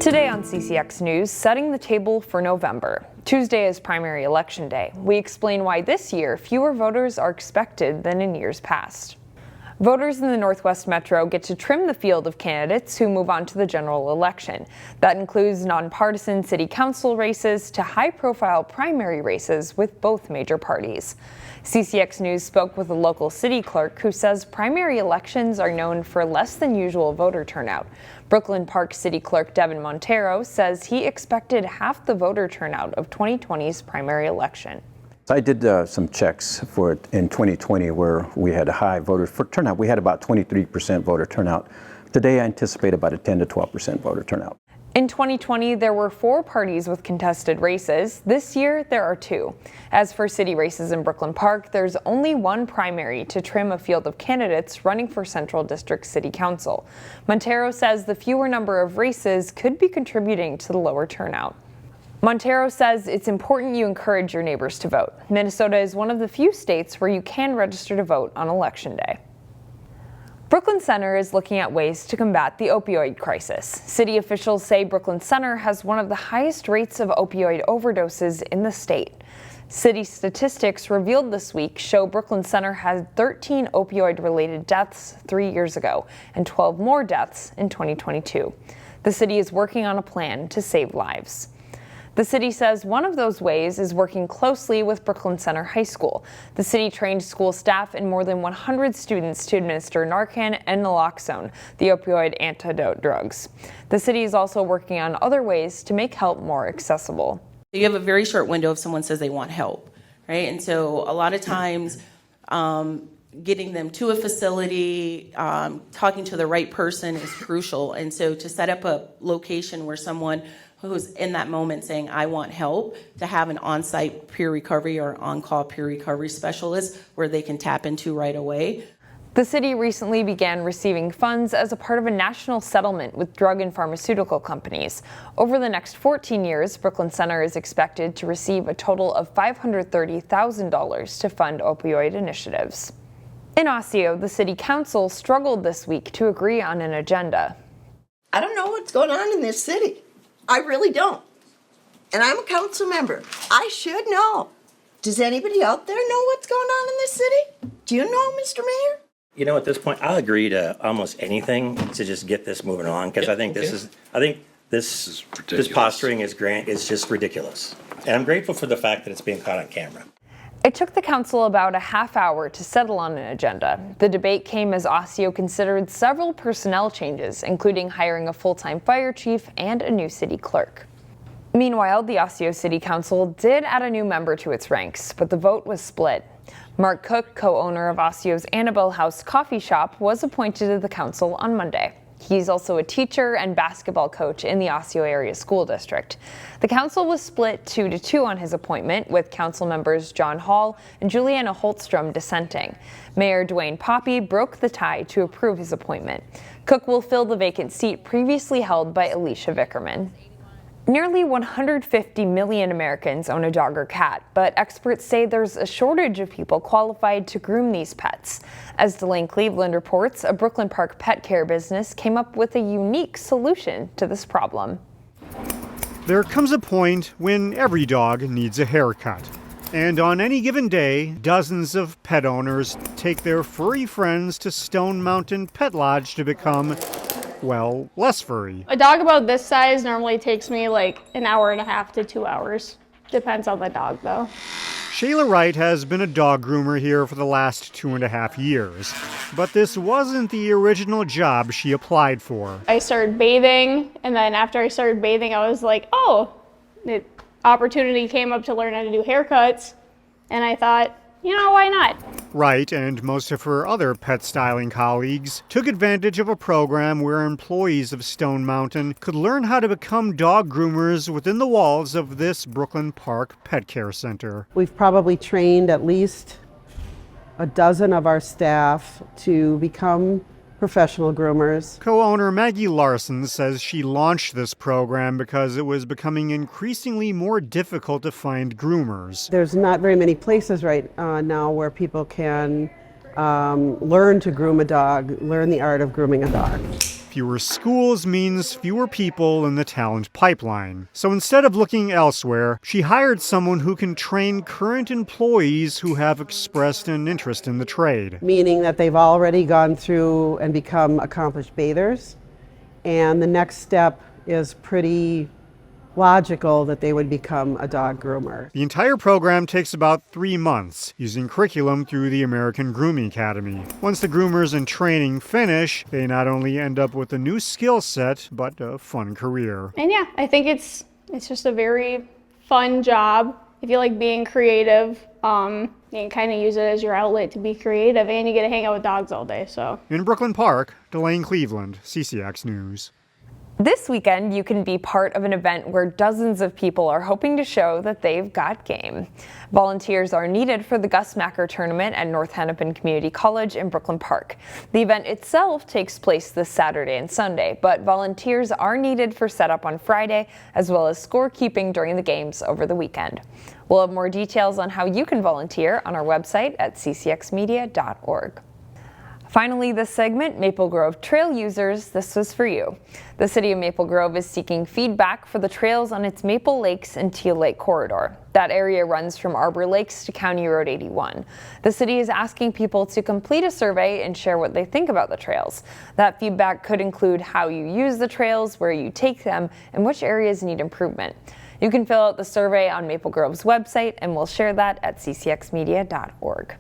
Today on CCX News, setting the table for November. Tuesday is primary election day. We explain why this year fewer voters are expected than in years past. Voters in the Northwest Metro get to trim the field of candidates who move on to the general election. That includes nonpartisan city council races to high-profile primary races with both major parties. CCX News spoke with a local city clerk who says primary elections are known for less than usual voter turnout. Brooklyn Park City Clerk Devin Montero says he expected half the voter turnout of 2020's primary election. I did some checks for it in 2020 where we had a high voter turnout. We had about 23% voter turnout. Today I anticipate about a 10 to 12% voter turnout. In 2020, there were 4 parties with contested races. This year, there are 2. As for city races in Brooklyn Park, there's only 1 primary to trim a field of candidates running for Central District City Council. Montero says the fewer number of races could be contributing to the lower turnout. Montero says it's important you encourage your neighbors to vote. Minnesota is one of the few states where you can register to vote on Election Day. Brooklyn Center is looking at ways to combat the opioid crisis. City officials say Brooklyn Center has one of the highest rates of opioid overdoses in the state. City statistics revealed this week show Brooklyn Center had 13 opioid-related deaths 3 years ago and 12 more deaths in 2022. The city is working on a plan to save lives. The city says one of those ways is working closely with Brooklyn Center High School. The city trained school staff and more than 100 students to administer Narcan and naloxone, the opioid antidote drugs. The city is also working on other ways to make help more accessible. You have a very short window if someone says they want help, right? And so a lot of times getting them to a facility, talking to the right person is crucial. And so to set up a location where someone who's in that moment saying, I want help, to have an on-site peer recovery or on-call peer recovery specialist where they can tap into right away. The city recently began receiving funds as a part of a national settlement with drug and pharmaceutical companies. Over the next 14 years, Brooklyn Center is expected to receive a total of $530,000 to fund opioid initiatives. In Osseo, the city council struggled this week to agree on an agenda. I don't know what's going on in this city. I really don't. And I'm a council member. I should know. Does anybody out there know what's going on in this city? Do you know, Mr. Mayor? You know, at this point, I'll agree to almost anything to just get this moving along, because I think this posturing is just ridiculous. And I'm grateful for the fact that it's being caught on camera. It took the council about a half hour to settle on an agenda. The debate came as Osseo considered several personnel changes, including hiring a full-time fire chief and a new city clerk. Meanwhile, the Osseo City Council did add a new member to its ranks, but the vote was split. Mark Cook, co-owner of Osseo's Annabelle House Coffee Shop, was appointed to the council on Monday. He's also a teacher and basketball coach in the Osseo Area School District. The council was split 2-2 on his appointment, with council members John Hall and Juliana Holtstrom dissenting. Mayor Dwayne Poppy broke the tie to approve his appointment. Cook will fill the vacant seat previously held by Alicia Vickerman. Nearly 150 million Americans own a dog or cat, but experts say there's a shortage of people qualified to groom these pets. As Delane Cleveland reports, a Brooklyn Park pet care business came up with a unique solution to this problem. There comes a point when every dog needs a haircut. And on any given day, dozens of pet owners take their furry friends to Stone Mountain Pet Lodge to become, well, less furry. A dog about this size normally takes me like an hour and a half to 2 hours. Depends on the dog, though. Shayla Wright has been a dog groomer here for the last 2.5 years. But this wasn't the original job she applied for. I started bathing, and then after I started bathing, I was like, oh, the opportunity came up to learn how to do haircuts. And I thought, you know, why not? Wright and most of her other pet styling colleagues took advantage of a program where employees of Stone Mountain could learn how to become dog groomers within the walls of this Brooklyn Park Pet Care Center. We've probably trained at least a dozen of our staff to become professional groomers. Co-owner Maggie Larson says she launched this program because it was becoming increasingly more difficult to find groomers. There's not very many places right now where people can learn to groom a dog, learn the art of grooming a dog. Fewer schools means fewer people in the talent pipeline. So instead of looking elsewhere, she hired someone who can train current employees who have expressed an interest in the trade. Meaning that they've already gone through and become accomplished bathers. And the next step is pretty logical that they would become a dog groomer. The entire program takes about 3 months, using curriculum through the American Grooming Academy. Once the groomers in training finish, they not only end up with a new skill set, but a fun career. And yeah, I think it's just a very fun job. If you like being creative, you can kind of use it as your outlet to be creative, and you get to hang out with dogs all day. So In Brooklyn Park, Delane Cleveland, CCX News. This weekend, you can be part of an event where dozens of people are hoping to show that they've got game. Volunteers are needed for the Gus Macker tournament at North Hennepin Community College in Brooklyn Park. The event itself takes place this Saturday and Sunday, but volunteers are needed for setup on Friday, as well as scorekeeping during the games over the weekend. We'll have more details on how you can volunteer on our website at ccxmedia.org. Finally, this segment, Maple Grove Trail users, this was for you. The city of Maple Grove is seeking feedback for the trails on its Maple Lakes and Teal Lake corridor. That area runs from Arbor Lakes to County Road 81. The city is asking people to complete a survey and share what they think about the trails. That feedback could include how you use the trails, where you take them, and which areas need improvement. You can fill out the survey on Maple Grove's website, and we'll share that at ccxmedia.org.